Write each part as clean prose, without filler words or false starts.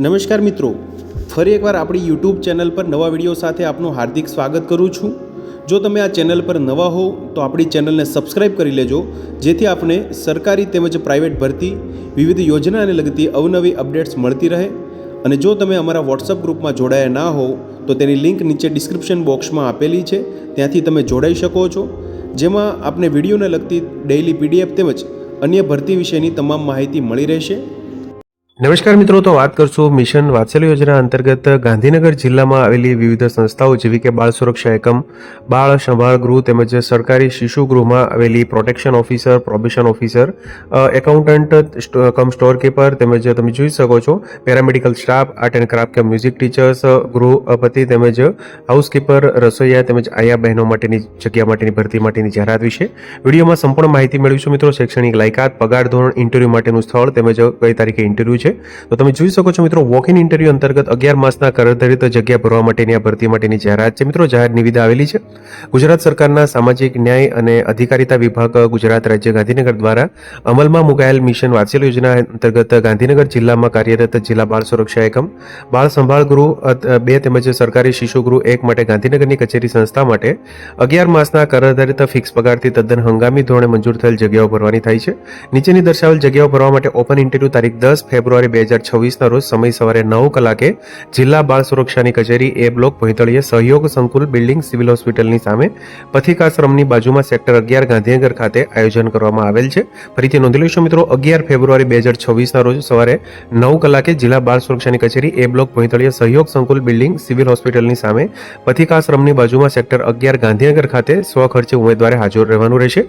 નમસ્કાર મિત્રો, ફરી એકવાર આપણી યુટ્યુબ ચેનલ પર નવા વિડીયો સાથે આપનું હાર્દિક સ્વાગત કરું છું। જો તમે આ ચેનલ પર નવા હો તો આપણી ચેનલને સબસ્ક્રાઈબ કરી લેજો, જેથી આપને સરકારી તેમજ પ્રાઇવેટ ભરતી વિવિધ યોજનાને લગતી અવનવી અપડેટ્સ મળતી રહે। અને જો તમે અમારા વોટ્સઅપ ગ્રુપમાં જોડાયા ના હો તો તેની લિંક નીચે ડિસ્ક્રિપ્શન બોક્સમાં આપેલી છે, ત્યાંથી તમે જોડાઈ શકો છો, જેમાં આપને વિડીયોને લગતી ડેઇલી પીડીએફ તેમજ અન્ય ભરતી વિશેની તમામ માહિતી મળી રહેશે। નમસ્કાર મિત્રો, તો વાત કરશું મિશન વાત્સલ્ય યોજના અંતર્ગત ગાંધીનગર જિલ્લામાં આવેલી વિવિધ સંસ્થાઓ જેવી કે બાળ સુરક્ષા એકમ, બાળ સંભાળ ગૃહ તેમજ સરકારી શિશુ ગૃહમાં આવેલી protection officer, probation officer, accountant cum store keeper તેમજ તમે જોઈ શકો છો paramedical staff, art and craft કે મ્યુઝિક ટીચર્સ, ગૃહપતિ તેમજ હાઉસકીપર, રસોઈયા તેમજ આયા બહેનો માટેની જગ્યા માટેની ભરતી માટેની જાહેરાત વિશે વિડીયોમાં સંપૂર્ણ માહિતી મેળવીશું। મિત્રો, શૈક્ષણિક લાયકાત, પગાર ધોરણ, ઇન્ટરવ્યૂ માટેનું સ્થળ તેમજ કઈ તારીખે ઇન્ટરવ્યૂ છે તો તમે જોઈ શકો છો। મિત્રો, વોક ઇન ઇન્ટરવ્યુ અંતર્ગત 11 માસના કરધરિત જગ્યા ભરવા માટેની આ ભરતી માટેની જાહેરાત છે। મિત્રો, જાહેર નિવિદા આવેલી છે ગુજરાત સરકારના સામાજિક ન્યાય અને અધિકારિતા વિભાગ ગુજરાત રાજ્ય ગાંધીનગર દ્વારા અમલમાં મુકાયેલ મિશન વાત્સલ્ય યોજના અંતર્ગત ગાંધીનગર જિલ્લામાં કાર્યરત જિલ્લા બાળ સુરક્ષા એકમ, બાળ સંભાળ ગૃહ 2 તેમજ સરકારી શિશુ ગૃહ 1 માટે ગાંધીનગરની કચેરી સંસ્થા માટે 11 માસના કરધરિત ફિક્સ પગારથી તદ્દન હંગામી ધોરણે મંજૂર થયેલ જગ્યાઓ ભરવાની થાય છે। નીચેની દર્શાવેલ જગ્યાઓ ભરવા માટે ઓપન ઇન્ટરવ્યુ તારીખ 10 ફેબ્રુઆરી 2026 રોજ સમય સવારે 9 કલાકે જિલ્લા બાળ સુરક્ષાની કચેરી એ બ્લોક ભોંયતળીએ સહયોગ સંકુલ બિલ્ડિંગ સિવિલ હોસ્પિટલની સામે પથિકાશ્રમની બાજુમાં સેક્ટર 11 ગાંધીનગર ખાતે આયોજન કરવામાં આવેલ છે। ફરીથી નોંધી લઈશું મિત્રો, 11 ફેબ્રુઆરી 2026 રોજ સવારે 9 કલાકે જિલ્લા બાળ સુરક્ષાની કચેરી એ બ્લોક ભોંયતળીએ સહયોગ સંકુલ બિલ્ડિંગ સિવિલ હોસ્પિટલની સામે પથિકાશ્રમની બાજુમાં સેક્ટર 11 ગાંધીનગર ખાતે સ્વખર્ચે ઉમેદવારે હાજર રહેવાનું રહેશે।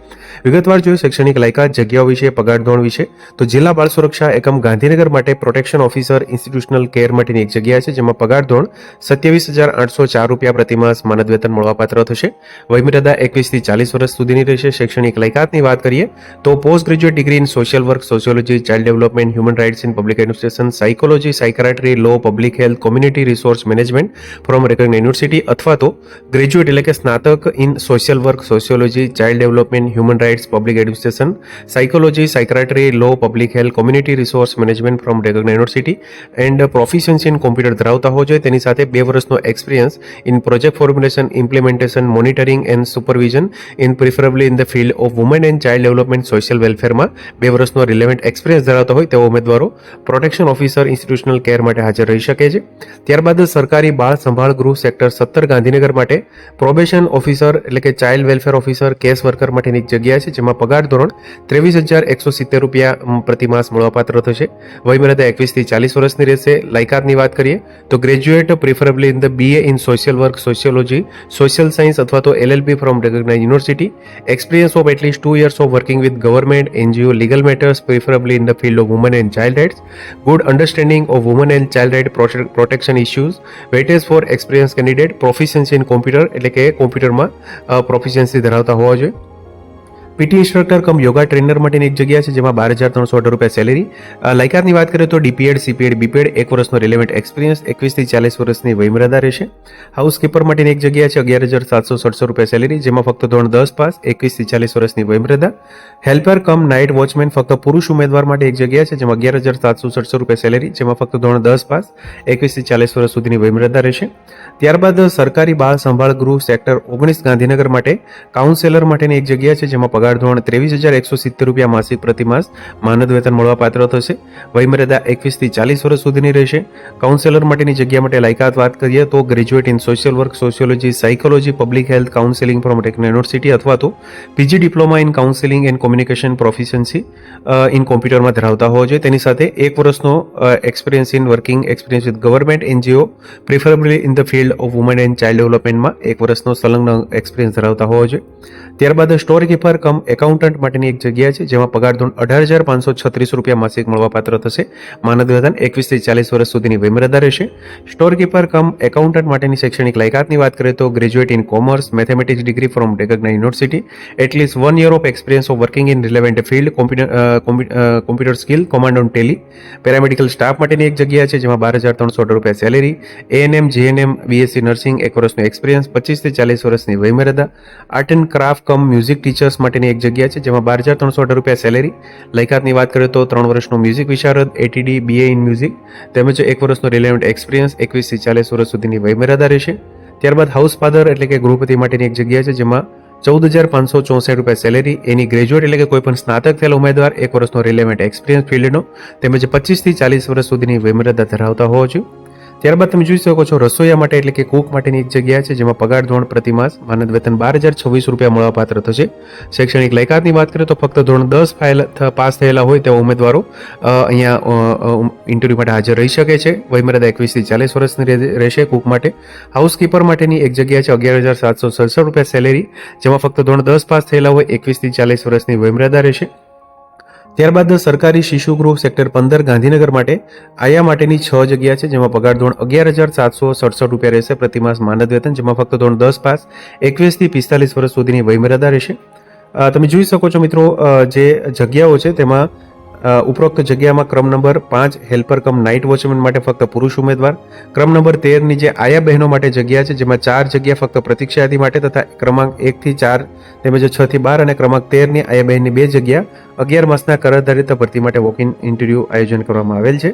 વિગતવાર જોઈએ શૈક્ષણિક લાયકાત, જગ્યાઓ વિશે, પગાર ધોરણ વિશે તો જિલ્લા બાળ સુરક્ષા એકમ ગાંધીનગર માટે પ્રોટેક્શન ઓફિસર ઇન્સ્ટિટ્યુશનલ કેર માટેની એક જગ્યા છે, જેમાં પગાર ધોરણ 27,804 રૂપિયા પ્રતિમાસ માનદ વેતન મળવાપાત્ર થશે। વયમર્યાદા 21 થી 40 વર્ષ સુધીની રહેશે। શૈક્ષણિક લાયકાતની વાત કરીએ તો post graduate degree in social work, sociology, child development, human rights in public administration, psychology, psychiatry, law, public health, community resource management from recognised university અથવા તો ગ્રેજ્યુએટ એટલે કે સ્નાતક in social work, sociology, child development, human rights, public administration, psychology, psychiatry, law, public health, community resource management from recognised university and proficiency in computer ધરાવતા હોવો જોઈએ। તેની સાથે 2 વર્ષનો experience in project formulation, implementation, monitoring and supervision in preferably in the field of woman and child development social વેલફેરમાં 2 વર્ષનો relevant experience ધરાવતા હોય તેવા ઉમેદવારો પ્રોટેક્શન ઓફિસર ઇન્સ્ટિટ્યુશનલ કેર માટે હાજર રહી શકે છે। ત્યારબાદ સરકારી બાળ સંભાળ ગૃહ સેક્ટર 17 ગાંધીનગર માટે પ્રોબેશન ઓફિસર એટલે કે child welfare officer, case worker માટેની એક જગ્યા છે, જેમાં પગાર ધોરણ 23,170 રૂપિયા પ્રતિમાસ મળવાપાત્ર થશે। વયમર્યાદા 21 થી 40 વર્ષની રહેશે। લાયકાતની વાત કરીએ તો graduate preferably in the BA in social work, sociology, social science અથવા તો LLB from recognised university, experience of at least 2 years of working with government, NGO, legal matters preferably in the field of woman and child rights, good understanding of woman and child right protection issues, weightage for experience candidate, proficiency in computer એટલે કે કોમ્પ્યુટરમાં proficiency ધરાવતા હોવા જોઈએ। PT instructor cum yoga trainer માટેની એક જગ્યા છે, જેમાં 12,318 રૂપિયા સેલેરી। લાયકાતની વાત કરીએ તો ડીપીએડ, સીપીએડ, બીપીએડ 1 વર્ષનો રિલેવન્ટ એક્સપિરિયન્સ, 21 થી 40 વર્ષની વયમર્યાદા રહેશે। હાઉસકીપર માટેની એક જગ્યા છે, 11,767 રૂપિયા સેલેરી, જેમાં ફક્ત ધોરણ 10 પાસ, 21 થી 40 વર્ષની વયમર્યાદા। હેલ્પર કમ નાઇટ વોચમેન ફક્ત પુરુષ ઉમેદવાર માટે એક જગ્યા છે, જેમાં 11,767 રૂપિયા સેલેરી, જેમાં ફક્ત ધોરણ 10 પાસ, 21 થી 40 વર્ષ સુધીની વયમર્યાદા રહેશે। ત્યારબાદ સરકારી બાળ સંભાળ ગૃહ સેક્ટર 19 ગાંધીનગર માટે કાઉન્સેલર માટેની એક જગ્યા છે, જેમાં પગાર ધોરણ 23,170 રૂપિયા માસિક પ્રતિમાસ માનદ વેતન મળવાપાત્ર થશે। વયમર્યાદા 21 થી 40 વર્ષ સુધીની રહેશે। કાઉન્સેલર માટેની જગ્યા માટે લાયકાત વાત કરીએ તો graduate in social work, sociology, psychology, public health, counselling from recognised university અથવા તો PG diploma in counselling and communication proficiency in કોમ્પ્યુટરમાં ધરાવતા હોવો જોઈએ। તેની સાથે 1 વર્ષનો experience in working experience with government, NGO preferably in the field of woman and child ડેવલપમેન્ટમાં 1 વર્ષનો સંલગ્ન એક્સપિરિયન્સ ધરાવતા હોવો જોઈએ। ત્યારબાદ સ્ટોર કીપર કમ એકાઉન્ટન્ટ માટેની એક જગ્યા છે, જેમાં પગાર ધોરણ 18,536 રૂપિયા માસિક મળવાપાત્ર થશે। માનદ વેતન 21 થી 40 વર્ષ સુધીની વયમર્યાદા રહેશે। સ્ટોર કીપર કમ એકાઉન્ટન્ટ માટેની શૈક્ષણિક લાયકાતની વાત કરીએ તો graduate in commerce, mathematics degree from recognised university, at least 1 year of experience of working in relevant field, computer skill, command on Tally. Paramedical staff માટેની એક જગ્યા છે, જેમાં 12,318 રૂપિયા salary. ANM, JNM, BSc nursing 1 વર્ષનો એક્સપિરિયન્સ, 25 થી 40 વર્ષની વયમર્યાદા। Art and craft cum music teachers માટેની એક જગ્યા છે, જેમાં 12,318 રૂપિયા સેલેરી. લાયકાતની વાત કરીએ તો 3 વર્ષનો music Visharad, ATD, BA in music તેમજ 1 વર્ષનો રિલેવન્ટ એક્સપિરિયન્સ, 21 થી 40 વર્ષ સુધીની વયમર્યાદા રહેશે. ત્યારબાદ હાઉસ ફાધર એટલે કે ગૃહપતિ માટેની એક જગ્યા છે, જેમાં 14,564 રૂપિયા સેલેરી. એની ગ્રેજ્યુએટ એટલે કે કોઈ પણ સ્નાતક થયેલ ઉમેદવાર, 1 વર્ષનો રિલેવન્ટ એક્સપિરિયન્સ ફિલ્ડનો તેમજ 25 થી 40 વર્ષ સુધીની વયમર્યાદા ધરાવતા હોવો જોઈએ. ત્યારબાદ તમે જોઈ શકો છો રસોઈયા માટે એટલે કે કુક માટેની એક જગ્યા છે, જેમાં પગાર ધોરણ પ્રતિમાસ માનદ વેતન 12,026 રૂપિયા મળવાપાત્ર થશે. શૈક્ષણિક લાયકાતની વાત કરીએ તો ફક્ત ધોરણ 10 પાસ થયેલા હોય તેવા ઉમેદવારો અહીંયા ઇન્ટરવ્યૂ માટે હાજર રહી શકે છે. વયમર્યાદા 21 થી 40 વર્ષની રહેશે કુક માટે. હાઉસકીપર માટેની એક જગ્યા છે, 11,767 રૂપિયા સેલેરી, જેમાં ફક્ત ધોરણ 10 પાસ થયેલા હોય, 21 થી 40 વર્ષની વયમર્યાદા રહેશે. ત્યારબાદ સરકારી શિશુગૃહ સેક્ટર 15 ગાંધીનગર માટે આયા માટેની 6 જગ્યા છે, જેમાં પગાર ધોરણ 11,767 રૂપિયા રહેશે પ્રતિમાસ માનદ વેતન, જેમાં ફક્ત ધોરણ 10 પાસ, 21 થી 45 વર્ષ સુધીની વયમર્યાદા રહેશે. તમે જોઈ શકો છો મિત્રો, જે જગ્યાઓ છે તેમાં ઉપરોક્ત જગ્યામાં ક્રમ નંબર 5 હેલ્પર કમ નાઇટ વોચમેન માટે ફક્ત પુરુષ ઉમેદવાર, ક્રમ નંબર 13ની જે આયા બહેનો માટે જગ્યા છે, જેમાં 4 જગ્યા ફક્ત પ્રતીક્ષા યાદી માટે તથા ક્રમાંક 1 થી 4 તેમજ 6 થી 12 અને ક્રમાંક 13ની આયા બહેનની 2 જગ્યા 11 માસના કર આધારિત ભરતી માટે વોક ઇન ઇન્ટરવ્યૂ આયોજન કરવામાં આવેલ છે.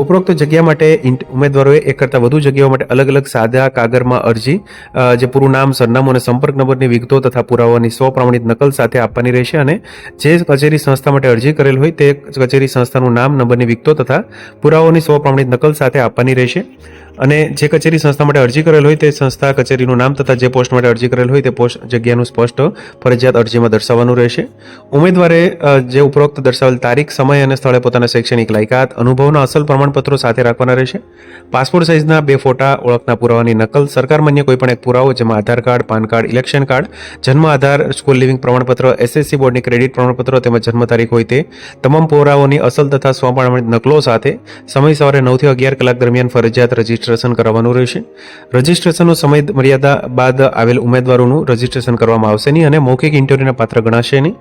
ઉપરોક્ત જગ્યા માટે ઉમેદવારોએ એક કરતાં વધુ જગ્યાઓ માટે અલગ અલગ સાદા કાગળમાં અરજી, જે પૂરું નામ, સરનામું અને સંપર્ક નંબરની વિગતો તથા પુરાવાની સ્વપ્રમાણિત નકલ સાથે આપવાની રહેશે અને જે કચેરી સંસ્થા માટે અરજી કરેલ હોય તે કચેરી સંસ્થાનું નામ, નંબરની વિગતો તથા પુરાવાની સ્વપ્રમાણિત નકલ સાથે આપવાની રહેશે. અને જે કચેરી સંસ્થા માટે અરજી કરેલ હોય તે સંસ્થા કચેરીનું નામ તથા જે પોસ્ટ માટે અરજી કરેલ હોય તે પોસ્ટ જગ્યાનું સ્પષ્ટ ફરજિયાત અરજીમાં દર્શાવવાનું રહેશે. ઉમેદવારે જે ઉપરોક્ત દર્શાવેલ તારીખ, સમય અને સ્થળે પોતાના શૈક્ષણિક લાયકાત, અનુભવના અસલ પ્રમાણપત્રો સાથે રાખવાના રહેશે. પાસપોર્ટ સાઇઝના 2 ફોટા, ઓળખના પુરાવાની નકલ, સરકાર માન્ય કોઈપણ એક પુરાવો જેમાં Aadhaar card, PAN card, election card, જન્મ આધાર, સ્કૂલ લિવિંગ પ્રમાણપત્ર, SSC બોર્ડની ક્રેડિટ પ્રમાણપત્ર તેમજ જન્મ તારીખ હોય તે તમામ પુરાવાઓની અસલ તથા સ્વપ્રમાણિત નકલો સાથે સમય સવારે 9 થી 11 કલાક દરમિયાન ફરજિયાત રજીસ્ટ્રેશન કરાવવાનું રહેશે. રજીસ્ટ્રેશનનો સમય મર્યાદા બાદ આવેલ ઉમેદવારોનું રજીસ્ટ્રેશન કરવામાં આવશે નહીં અને મૌખિક ઇન્ટરવ્યુના પાત્ર ગણાશે નહીં.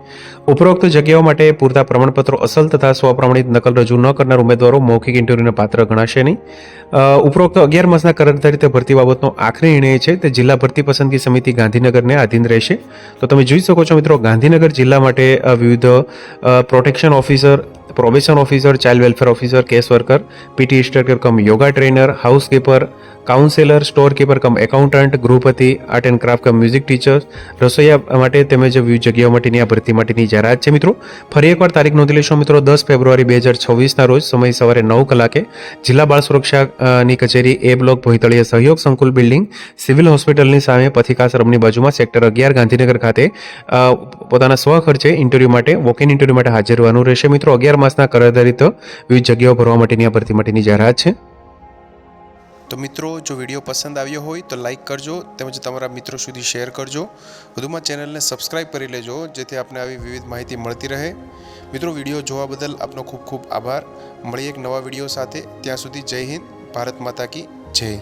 ઉપરોક્ત જગ્યાઓ માટે પૂરતા પ્રમાણપત્રો, અસલ તથા સ્વપ્રમાણિત નકલ રજૂ ન કરનાર ઉમેદવારો મૌખિક ઇન્ટરવ્યુના પાત્ર ગણાશે નહીં. ઉપરોક્ત 11 માસના કર આધારિત ભરતી બાબતનો આખરી નિર્ણય છે તે જિલ્લા ભરતી પસંદગી સમિતિ ગાંધીનગરને આધીન રહેશે. તો તમે જોઈ શકો છો મિત્રો, ગાંધીનગર જિલ્લા માટે વિવિધ protection officer, probation officer, child welfare officer, case worker, PT instructor cum yoga trainer, housekeeper, counsellor, store keeper cum accountant, ગૃહપતિ, art and craft cum music teacher, રસોઈયા માટે તેમજ વિવિધ જગ્યાઓ માટેની આ ભરતી માટેની જાહેરાત છે મિત્રો. ફરી એકવાર તારીખ નોંધી લેશો મિત્રો, 10 ફેબ્રુઆરી 2026ના રોજ સમય સવારે 9 કલાકે જિલ્લા બાળ સુરક્ષાની કચેરી A બ્લોક ભોયતળીય સહયોગ સંકુલ બિલ્ડિંગ સિવિલ હોસ્પિટલની સામે પથિકાશ્રમની બાજુમાં સેક્ટર 11 ગાંધીનગર ખાતે પોતાના સ્વખર્ચે ઇન્ટરવ્યૂ માટે, વોક ઇન ઇન્ટરવ્યૂ માટે હાજર રહેવાનું રહેશે મિત્રો. 11 માસના કર આધારિત વિવિધ જગ્યાઓ ભરવા માટેની આ ભરતી માટેની જાહેરાત છે. તો મિત્રો, જો વિડીયો પસંદ આવ્યો હોય તો લાઇક કરજો તેમજ તમારા મિત્રો સુધી શેર કરજો. વધુમાં ચેનલને સબસ્ક્રાઈબ કરી લેજો જેથી આપને આવી વિવિધ માહિતી મળતી રહે. મિત્રો, વિડીયો જોવા બદલ આપનો ખૂબ ખૂબ આભાર. મળીએ એક નવા વિડીયો સાથે. ત્યાં સુધી જય હિન્દ, ભારત માતા કી જય.